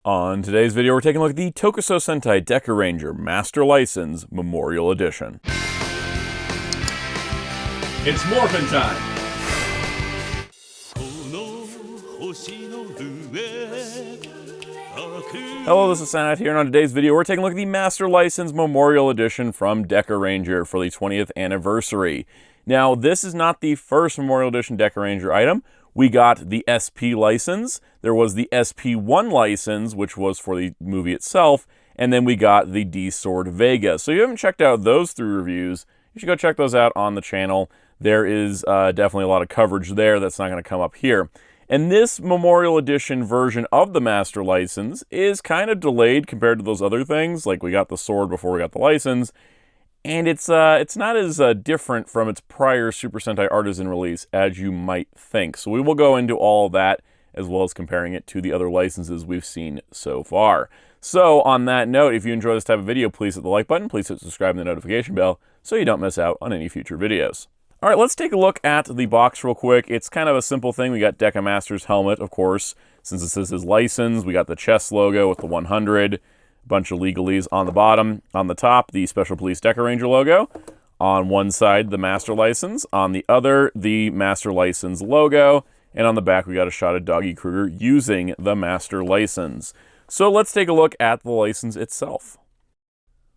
On today's video, we're taking a look at the Tokusou Sentai Dekaranger Master License Memorial Edition. It's morphin' time! Hello, this is Soundout here, and on today's video, we're taking a look at the Master License Memorial Edition from Dekaranger for the 20th anniversary. Now, this is not the first Memorial Edition Dekaranger item. We got the SP license, there was the SP1 license, which was for the movie itself, and then we got the D-Sword Vega. So if you haven't checked out those 3 reviews, you should go check those out on the channel. There is definitely a lot of coverage there that's not going to come up here. And this Memorial Edition version of the Master License is kind of delayed compared to those other things, like we got the sword before we got the license. And it's not as different from its prior Super Sentai Artisan release as you might think. So we will go into all of that, as well as comparing it to the other licenses we've seen so far. So on that note, if you enjoy this type of video, please hit the like button, please hit subscribe and the notification bell so you don't miss out on any future videos. All right, let's take a look at the box real quick. It's kind of a simple thing. We got Dekamaster's helmet, of course, since this is his license. We got the chest logo with the 100. Bunch of legalese on the bottom. On the top, the Special Police Dekaranger logo. On one side, the Master License. On the other, the Master License logo. And on the back, we got a shot of Doggy Kruger using the Master License. So let's take a look at the license itself.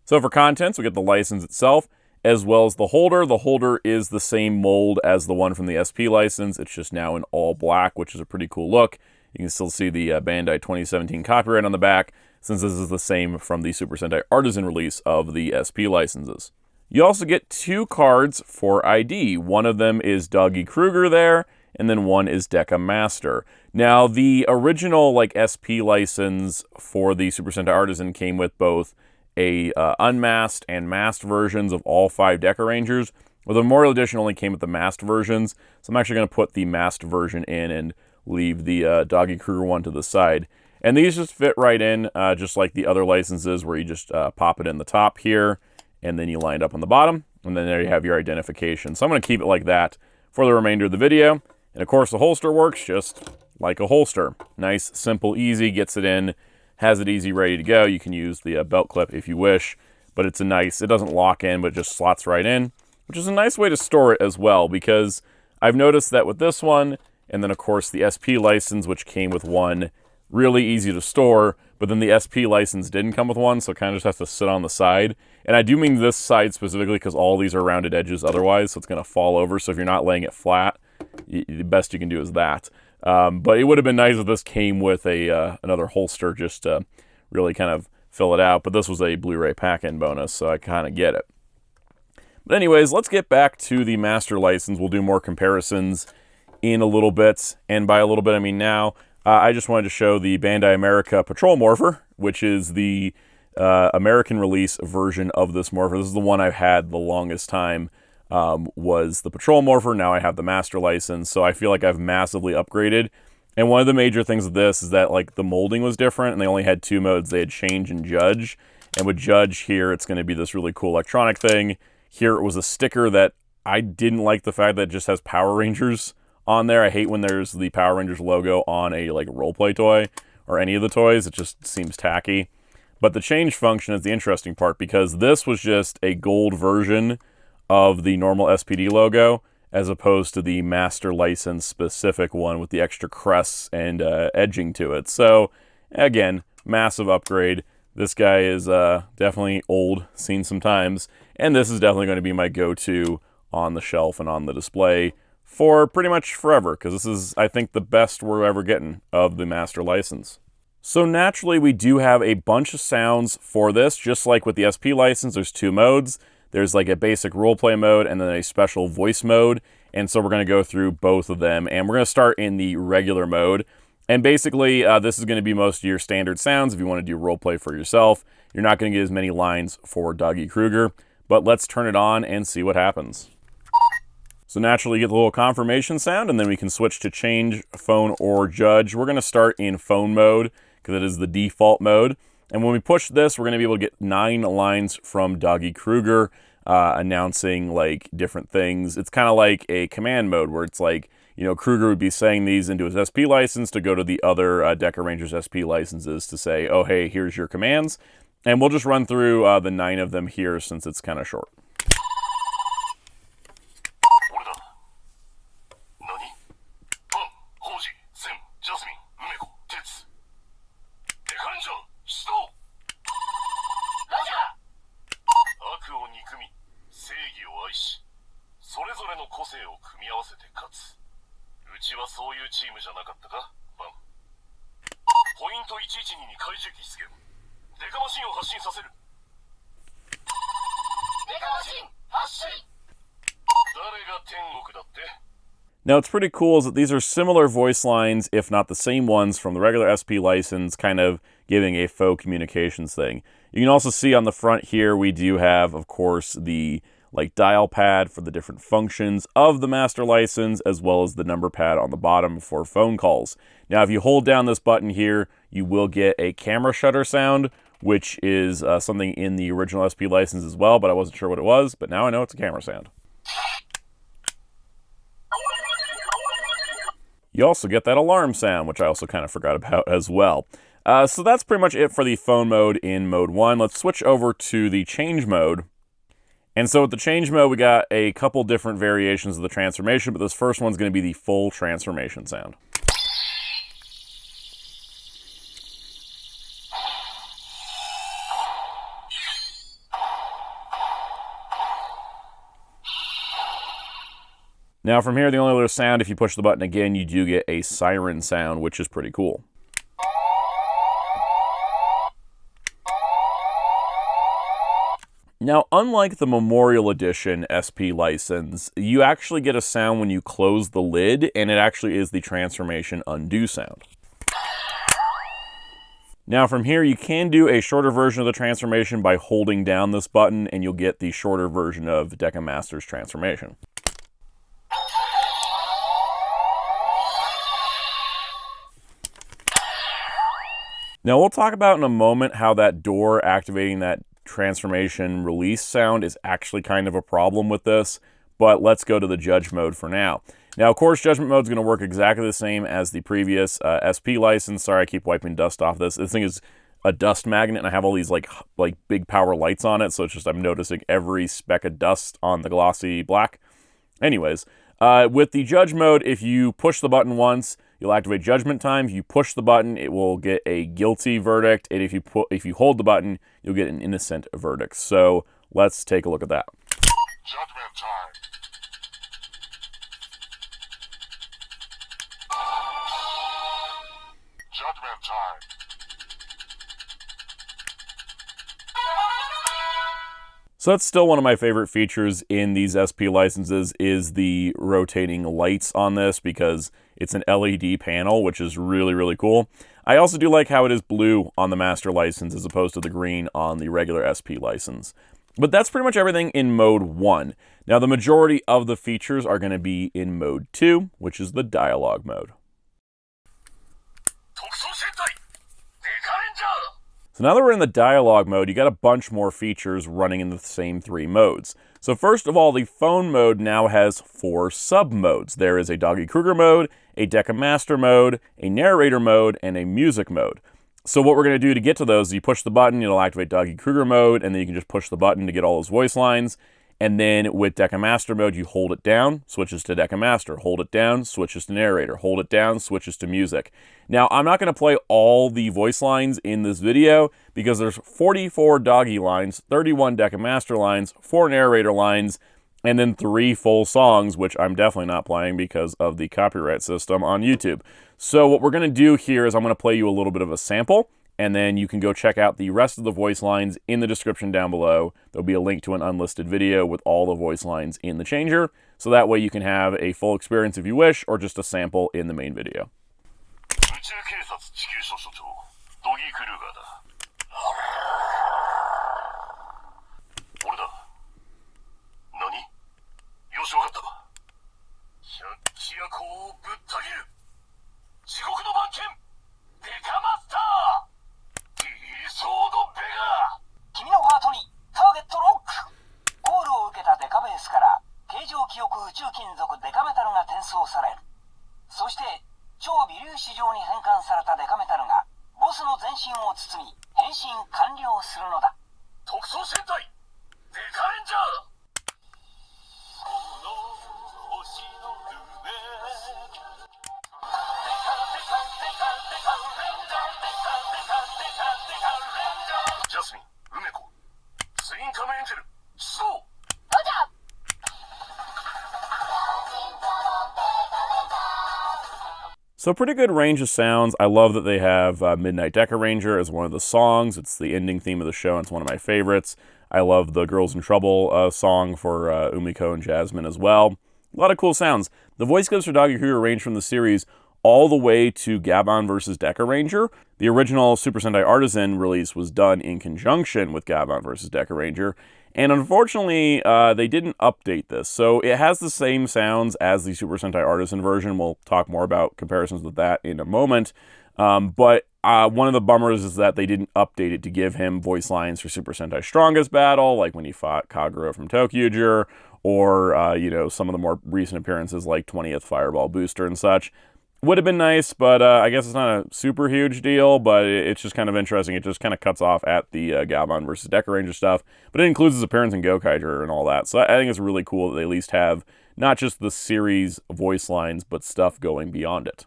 So for contents, we get the license itself, as well as the holder. The holder is the same mold as the one from the SP license. It's just now in all black, which is a pretty cool look. You can still see the Bandai 2017 copyright on the back, since this is the same from the Super Sentai Artisan release of the SP licenses. You also get 2 cards for ID. One of them is Doggy Kruger there, and then one is Dekamaster. Now, the original SP license for the Super Sentai Artisan came with both a unmasked and masked versions of all 5 Dekarangers. Well, the Memorial Edition only came with the masked versions, so I'm actually going to put the masked version in and leave the Doggy Kruger one to the side. And these just fit right in, just like the other licenses where you just pop it in the top here, and then you line it up on the bottom, and then there you have your identification. So I'm going to keep it like that for the remainder of the video. And of course, the holster works just like a holster. Nice, simple, easy, gets it in, has it easy, ready to go. You can use the belt clip if you wish, but it's a nice, it doesn't lock in, but it just slots right in, which is a nice way to store it as well, because I've noticed that with this one, and then of course the SP license, which came with one, really easy to store, but then the SP license didn't come with one, so it kind of just has to sit on the side. And I do mean this side specifically because all these are rounded edges otherwise, so it's going to fall over. So if you're not laying it flat, the best you can do is that. But it would have been nice if this came with another holster just to really kind of fill it out. But this was a Blu-ray pack-in bonus, so I kind of get it. But anyways, let's get back to the Master License. We'll do more comparisons in a little bit, and by a little bit I mean now. I just wanted to show the Bandai America Patrol Morpher, which is the American release version of this Morpher. This is the one I've had the longest time, was the Patrol Morpher. Now I have the Master License, so I feel like I've massively upgraded. And one of the major things with this is that the molding was different, and they only had 2 modes. They had Change and Judge. And with Judge here, it's going to be this really cool electronic thing. Here it was a sticker that I didn't like the fact that it just has Power Rangers on there. I hate when there's the Power Rangers logo on a roleplay toy or any of the toys. It just seems tacky. But the change function is the interesting part, because this was just a gold version of the normal SPD logo as opposed to the Master License specific one with the extra crests and edging to it. So again, massive upgrade. This guy is definitely old, seen some times, and this is definitely going to be my go-to on the shelf and on the display for pretty much forever, because this is, I think, the best we're ever getting of the Master License. So naturally, we do have a bunch of sounds for this, just like with the SP license. There's 2 modes. There's a basic roleplay mode and then a special voice mode, and so we're going to go through both of them, and we're going to start in the regular mode. And basically, this is going to be most of your standard sounds if you want to do roleplay for yourself. You're not going to get as many lines for Doggy Kruger, but let's turn it on and see what happens. So naturally, you get the little confirmation sound, and then we can switch to change, phone, or judge. We're going to start in phone mode, because it is the default mode. And when we push this, we're going to be able to get 9 lines from Doggy Kruger, announcing different things. It's kind of like a command mode where it's Kruger would be saying these into his SP license to go to the other Dekarangers SP licenses to say, oh, hey, here's your commands. And we'll just run through the 9 of them here since it's kind of short. Now, what's pretty cool is that these are similar voice lines, if not the same ones, from the regular SP license, kind of giving a faux communications thing. You can also see on the front here, we do have, of course, the dial pad for the different functions of the master license, as well as the number pad on the bottom for phone calls. Now, if you hold down this button here, you will get a camera shutter sound, which is something in the original SP license as well, but I wasn't sure what it was, but now I know it's a camera sound. You also get that alarm sound, which I also kind of forgot about as well. So that's pretty much it for the phone mode in mode 1. Let's switch over to the change mode. And so with the change mode, we got a couple different variations of the transformation, but this first one's going to be the full transformation sound. Now from here, the only other sound, if you push the button again, you do get a siren sound, which is pretty cool. Now, unlike the Memorial Edition SP license, you actually get a sound when you close the lid, and it actually is the transformation undo sound. Now from here, you can do a shorter version of the transformation by holding down this button, and you'll get the shorter version of Dekamaster's transformation. Now we'll talk about in a moment how that door activating that transformation release sound is actually kind of a problem with this, but let's go to the judge mode for now. Now, of course, judgment mode is going to work exactly the same as the previous SP license. Sorry, I keep wiping dust off this. This thing is a dust magnet, and I have all these like big power lights on it, so it's just I'm noticing every speck of dust on the glossy black. Anyways, with the judge mode, if you push the button once, you'll activate judgment time. If you push the button, it will get a guilty verdict, and if you hold the button, you'll get an innocent verdict. So let's take a look at that. Judgment time. Judgment time. So that's still one of my favorite features in these SP licenses is the rotating lights on this, because it's an LED panel, which is really, really cool. I also do like how it is blue on the master license as opposed to the green on the regular SP license. But that's pretty much everything in mode 1. Now the majority of the features are going to be in mode 2, which is the dialogue mode. Tokusou Sentai Dekaranger. So now that we're in the dialogue mode, you got a bunch more features running in the same 3 modes. So first of all, the phone mode now has 4 sub-modes. There is a Doggy Kruger mode, a Dekamaster mode, a narrator mode, and a music mode. So what we're going to do to get to those is you push the button, it'll activate Doggy Kruger mode, and then you can just push the button to get all those voice lines. And then with Dekamaster mode, you hold it down, switches to Dekamaster, hold it down, switches to narrator, hold it down, switches to music. Now, I'm not going to play all the voice lines in this video because there's 44 Doggy lines, 31 Dekamaster lines, 4 narrator lines, and then 3 full songs, which I'm definitely not playing because of the copyright system on YouTube. So what we're going to do here is I'm going to play you a little bit of a sample, and then you can go check out the rest of the voice lines in the description down below. There'll be a link to an unlisted video with all the voice lines in the changer, so that way you can have a full experience if you wish, or just a sample in the main video. 変身完了するのだ。特捜戦隊デカレンジャー。この星の上ジャスミン、梅子、ツインカムエンジェル、出動。So pretty good range of sounds. I love that they have Midnight Dekaranger as one of the songs. It's the ending theme of the show, and it's one of my favorites. I love the Girls in Trouble song for Umiko and Jasmine as well. A lot of cool sounds. The voice clips for Doggy Hero range from the series all the way to Gabon vs. Dekaranger. The original Super Sentai Artisan release was done in conjunction with Gabon vs. Dekaranger, and unfortunately, they didn't update this. So it has the same sounds as the Super Sentai Artisan version. We'll talk more about comparisons with that in a moment. But one of the bummers is that they didn't update it to give him voice lines for Super Sentai Strongest Battle, like when he fought Kagura from Tokyuger, or, some of the more recent appearances like 20th Fireball Booster and such. Would have been nice, but I guess it's not a super huge deal, but it's just kind of interesting. It just kind of cuts off at the Gabon versus Dekaranger stuff, but it includes his appearance in Gokaiger and all that. So I think it's really cool that they at least have not just the series voice lines, but stuff going beyond it.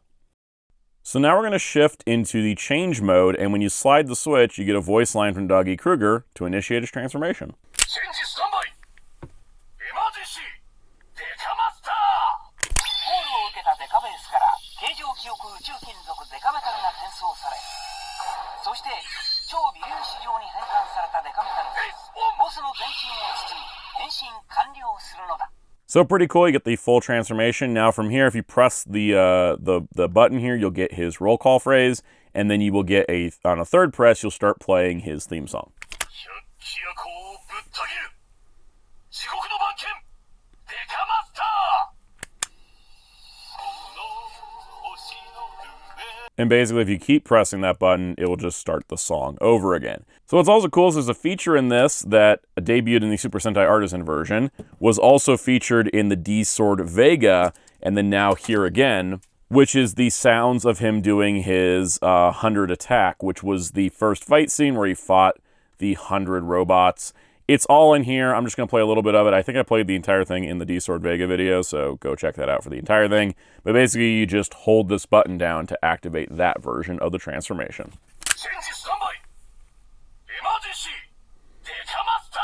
So now we're going to shift into the change mode, and when you slide the switch, you get a voice line from Doggy Kruger to initiate his transformation. チェンジスタンバイ。エマージェンシーデカマスター。コールを受けたデカベースから形状記憶宇宙金属デカメタルが転送され、そして超微粒子状に変換されたデカメタルがボスの全身を包み変身完了するのだ。 So pretty cool. You get the full transformation. Now from here, if you press the button here, you'll get his roll call phrase, and then you will get on a third press, you'll start playing his theme song. 百鬼夜行をぶった切る地獄の番犬デカマスター。 And basically, if you keep pressing that button, it will just start the song over again. So what's also cool is there's a feature in this that debuted in the Super Sentai Artisan version, was also featured in the D-Sword Vega, and then now here again, which is the sounds of him doing his 100 attack, which was the first fight scene where he fought the 100 robots. It's all in here. I'm just going to play a little bit of it. I think I played the entire thing in the D-Sword Vega video, so go check that out for the entire thing. But basically, you just hold this button down to activate that version of the transformation. チェンジスタンバイ。エマージェンシーデカマスター。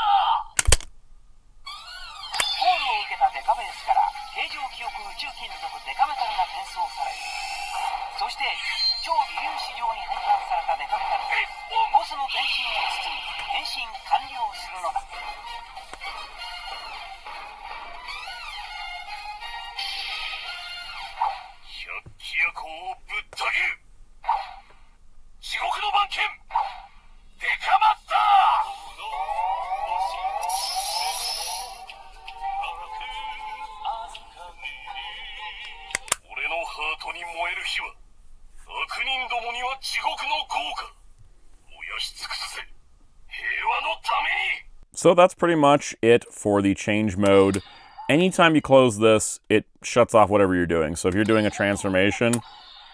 コールを受けたデカベースから形状記憶宇宙金属デカメタルが転送され、そして超微粒子状に変換されたデカメタルがボスの全身を包み変身完了するのだ。 百鬼夜行をぶった切る地獄の番犬デカマスター。 俺のハートに燃える火は悪人どもには地獄の業火燃やし尽くすぜ平和のために。 So that's pretty much it for the change mode. Anytime you close this, it shuts off whatever you're doing. So if you're doing a transformation,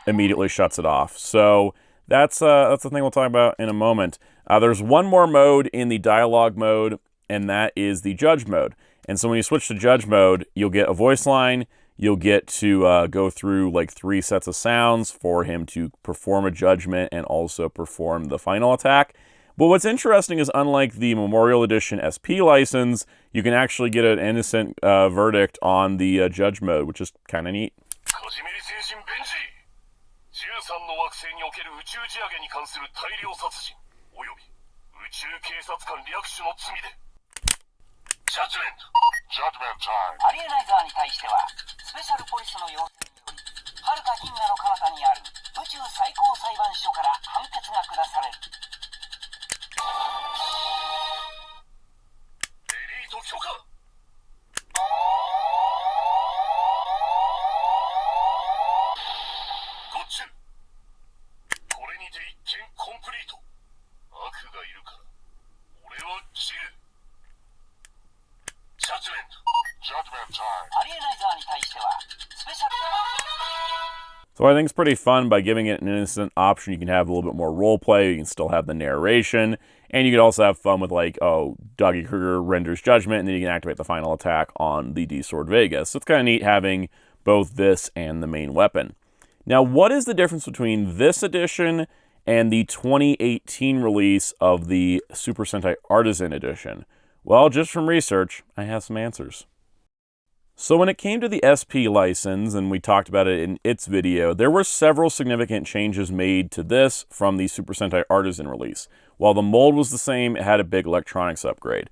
immediately shuts it off. So that's the thing we'll talk about in a moment. There's one more mode in the dialogue mode, and that is the judge mode. And so when you switch to judge mode, you'll get a voice line. You'll get to go through like 3 sets of sounds for him to perform a judgment and also perform the final attack. But what's interesting is, unlike the Memorial Edition SP license, you can actually get an innocent verdict on the judge mode, which is kind of neat. カジメリ星人ベンジ13の惑星における宇宙地上げに関する大量殺人および宇宙警察官略取の罪でジャッジメント。 Judgment time. アリエナイザーに対してはスペシャルポリスの要請により遥か銀河の彼方にある宇宙最高裁判所から判決が下される。 エリート許可。 ゴッチュこれにて一件コンプリート。悪がいるから俺は散る。ジャッジメント。 Judgment time. アリエナイザーに対してはスペシャル So I think it's pretty fun by giving it an innocent option. You can have a little bit more role play. You can still have the narration. And you can also have fun with like, oh, Doggy Kruger renders judgment, and then you can activate the final attack on the D-Sword Vega. So it's kind of neat having both this and the main weapon. Now, what is the difference between this edition and the 2018 release of the Super Sentai Artisan Edition? Well, just from research, I have some answers. So when it came to the SP license, and we talked about it in its video, there were several significant changes made to this from the Super Sentai Artisan release. While the mold was the same, it had a big electronics upgrade.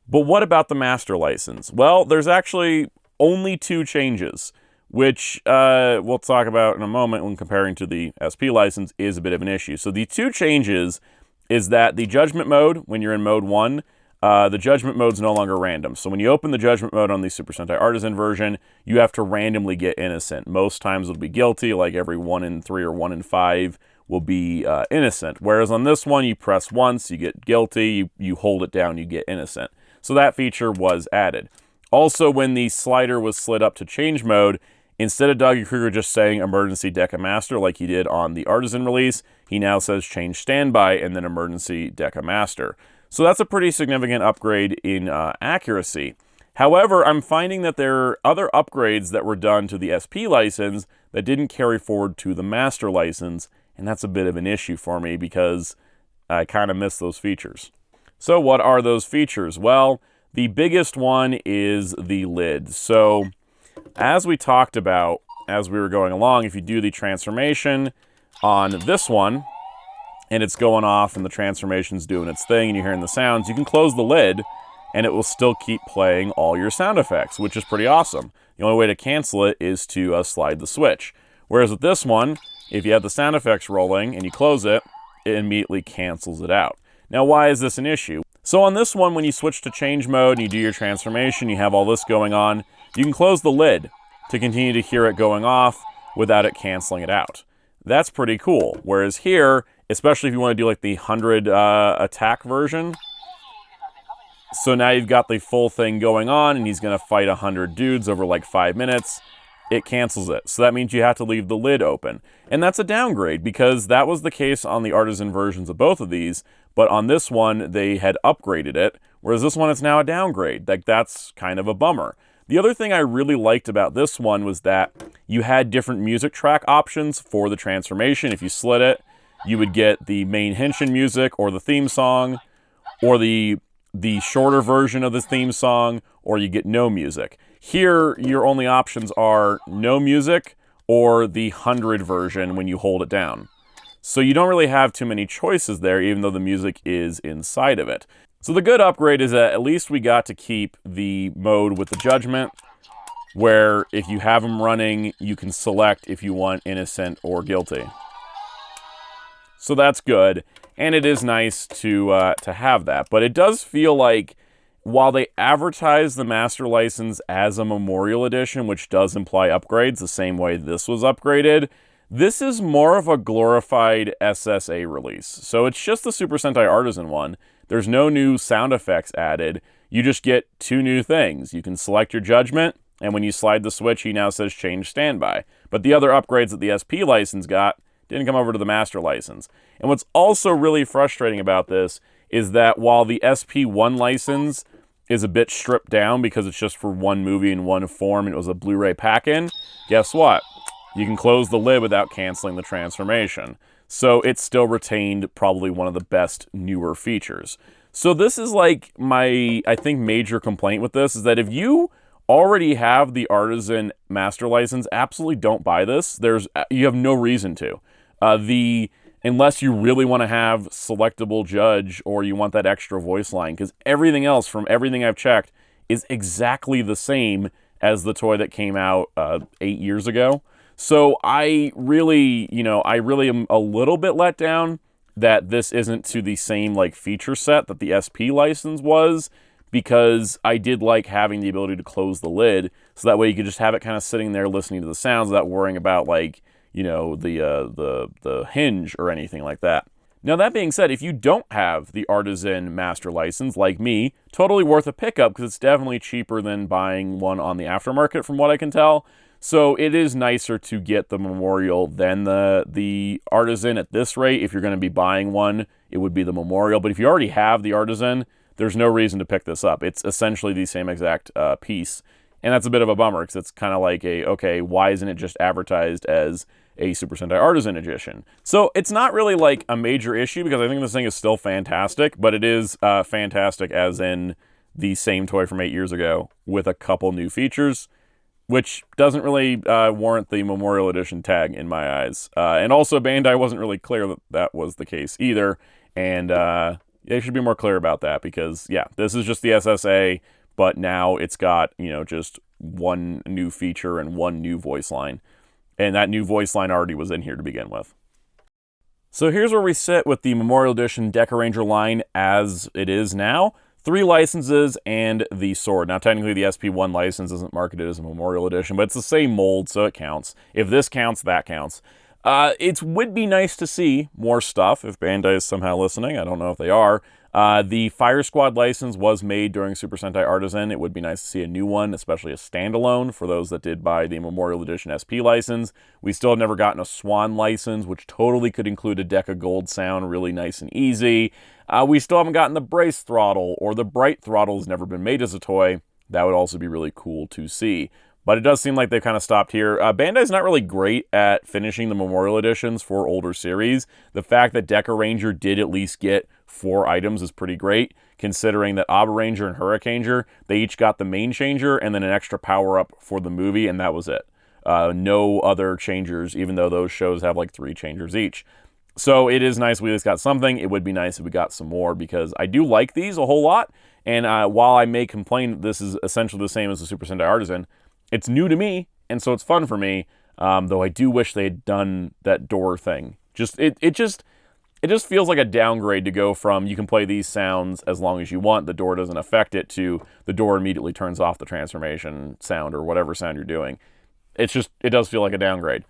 But what about the Master license? Well, there's actually only 2 changes, which we'll talk about in a moment when comparing to the SP license is a bit of an issue. So the 2 changes is that the Judgment mode, when you're in Mode 1, the Judgment mode is no longer random. So when you open the Judgment mode on the Super Sentai Artisan version, you have to randomly get innocent. Most times it'll be guilty, like every 1 in 3 or 1 in 5 will be innocent. Whereas on this one, you press once, you get guilty, you hold it down, you get innocent. So that feature was added. Also, when the slider was slid up to change mode, instead of Doggy Kruger just saying Emergency Dekamaster like he did on the Artisan release, he now says Change Standby and then Emergency Dekamaster. So that's a pretty significant upgrade in accuracy. However, I'm finding that there are other upgrades that were done to the SP license that didn't carry forward to the Master license, and that's a bit of an issue for me because I kind of miss those features. So what are those features? Well, the biggest one is the lid. So as we talked about as we were going along, if you do the transformation on this one, and it's going off and the transformation's doing its thing and you're hearing the sounds, you can close the lid and it will still keep playing all your sound effects, which is pretty awesome. The only way to cancel it is to slide the switch. Whereas with this one, if you have the sound effects rolling and you close it, it immediately cancels it out. Now, why is this an issue? So on this one, when you switch to change mode and you do your transformation, you have all this going on, you can close the lid to continue to hear it going off without it canceling it out. That's pretty cool. Whereas here, especially if you want to do like the 100 attack version. So now you've got the full thing going on and he's going to fight 100 dudes over like 5 minutes. It cancels it. So that means you have to leave the lid open. And that's a downgrade because that was the case on the Artisan versions of both of these. But on this one, they had upgraded it. Whereas this one, it's now a downgrade. Like, that's kind of a bummer. The other thing I really liked about this one was that you had different music track options for the transformation. If you slid it, you would get the main Henshin music or the theme song or the shorter version of the theme song, or you get no music. Here, your only options are no music or the 100 version when you hold it down. So you don't really have too many choices there, even though the music is inside of it. So the good upgrade is that at least we got to keep the mode with the Judgment, where if you have them running, you can select if you want innocent or guilty. So that's good, and it is nice to have that. But it does feel like, while they advertise the Master License as a Memorial Edition, which does imply upgrades the same way this was upgraded, this is more of a glorified SSA release. So it's just the Super Sentai Artisan one. There's no new sound effects added. You just get 2 new things. You can select your Judgment, and when you slide the switch, he now says Change Standby. But the other upgrades that the SP license got didn't come over to the Master license. And what's also really frustrating about this is that while the SP1 license is a bit stripped down because it's just for one movie in one form and it was a Blu-ray pack-in, guess what? You can close the lid without canceling the transformation. So it still retained probably one of the best newer features. So this is like my, I think, major complaint with this is that if you already have the Artisan Master License, absolutely don't buy this. You have no reason to. Unless you really want to have selectable judge or you want that extra voice line, because everything else from everything I've checked is exactly the same as the toy that came out 8 years ago. So I really am a little bit let down that this isn't to the same like feature set that the SP license was, because I did like having the ability to close the lid, so that way you could just have it kind of sitting there listening to the sounds without worrying about like, you know, the hinge or anything like that. Now that being said, if you don't have the Artisan Master License, like me, totally worth a pickup because it's definitely cheaper than buying one on the aftermarket from what I can tell. So it is nicer to get the Memorial than the Artisan at this rate. If you're going to be buying one, it would be the Memorial. But if you already have the Artisan, there's no reason to pick this up. It's essentially the same exact piece. And that's a bit of a bummer because it's kind of like okay, why isn't it just advertised as a Super Sentai Artisan edition? So it's not really like a major issue because I think this thing is still fantastic, but it is fantastic as in the same toy from 8 years ago with a couple new features, which doesn't really warrant the Memorial Edition tag in my eyes. And also Bandai wasn't really clear that that was the case either, and they should be more clear about that because, yeah, this is just the SSA, but now it's got, you know, just one new feature and one new voice line. And that new voice line already was in here to begin with. So here's where we sit with the Memorial Edition Dekaranger line as it is now. 3 licenses and the sword. Now, technically, the SP1 license isn't marketed as a Memorial Edition, but it's the same mold, so it counts. If this counts, that counts. It would be nice to see more stuff if Bandai is somehow listening. I don't know if they are. The Fire Squad license was made during Super Sentai Artisan. It would be nice to see a new one, especially a standalone for those that did buy the Memorial Edition SP license. We still have never gotten a Swan license, which totally could include a Deca Gold sound, really nice and easy. We still haven't gotten the Brace Throttle, or the Bright Throttle has never been made as a toy. That would also be really cool to see. But it does seem like they've kind of stopped here. Bandai's not really great at finishing the Memorial Editions for older series. The fact that Dekaranger did at least get 4 items is pretty great, considering that Abaranger and Hurricaneger, they each got the main changer and then an extra power-up for the movie, and that was it. No other changers, even though those shows have like 3 changers each. So it is nice we at least got something. It would be nice if we got some more, because I do like these a whole lot, and while I may complain that this is essentially the same as the Super Sentai Artisan, it's new to me, and so it's fun for me, though I do wish they had done that door thing. It just feels like a downgrade to go from you can play these sounds as long as you want, the door doesn't affect it, to the door immediately turns off the transformation sound or whatever sound you're doing. It does feel like a downgrade.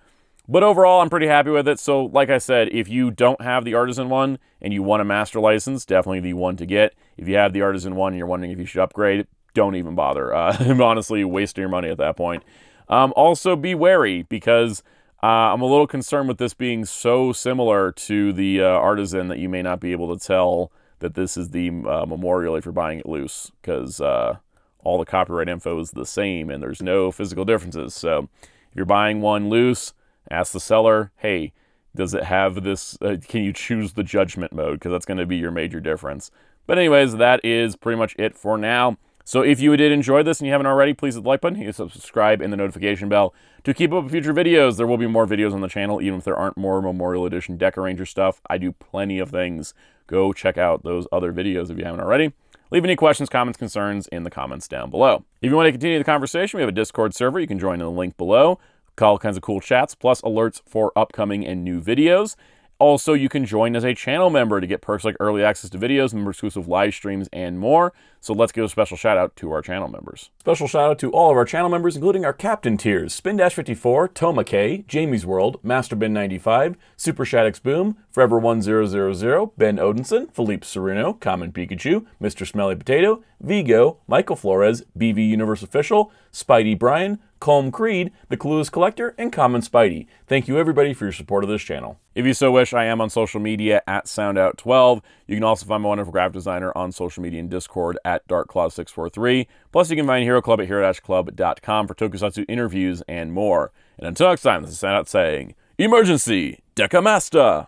But overall, I'm pretty happy with it. So, like I said, if you don't have the Artisan one and you want a Master license, definitely the one to get. If you have the Artisan one and you're wondering if you should upgrade, don't even bother. Honestly, wasting your money at that point. Also, be wary, because I'm a little concerned with this being so similar to the Artisan that you may not be able to tell that this is the Memorial if you're buying it loose, because all the copyright info is the same and there's no physical differences. So if you're buying one loose, ask the seller, hey, does it have this, can you choose the judgment mode, because that's going to be your major difference. But anyways, that is pretty much it for now. So if you did enjoy this and you haven't already, please hit the like button, hit subscribe, and the notification bell to keep up with future videos. There will be more videos on the channel, even if there aren't more Memorial Edition Dekaranger stuff. I do plenty of things. Go check out those other videos if you haven't already. Leave any questions, comments, concerns in the comments down below. If you want to continue the conversation, we have a Discord server. You can join in the link below. All kinds of cool chats, plus alerts for upcoming and new videos. Also, you can join as a channel member to get perks like early access to videos, member-exclusive live streams, and more. So let's give a special shout-out to our channel members. Special shout-out to all of our channel members, including our Captain tiers: Spin-54, Toma K, Jamie's World, MasterBin95, Super Shaddix Boom, Forever1000, Ben Odinson, Philippe Ceruno, Common Pikachu, Mr. Smelly Potato, Vigo, Michael Flores, BV Universe Official, Spidey Brian, Colm Creed, The Clueless Collector, and Common Spidey. Thank you everybody for your support of this channel. If you so wish, I am on social media at Soundout12. You can also find my wonderful graphic designer on social media and Discord at DarkClaw643. Plus, you can find Hero Club at hero-club.com for tokusatsu interviews and more. And until next time, this is Soundout saying, Emergency, Dekamaster!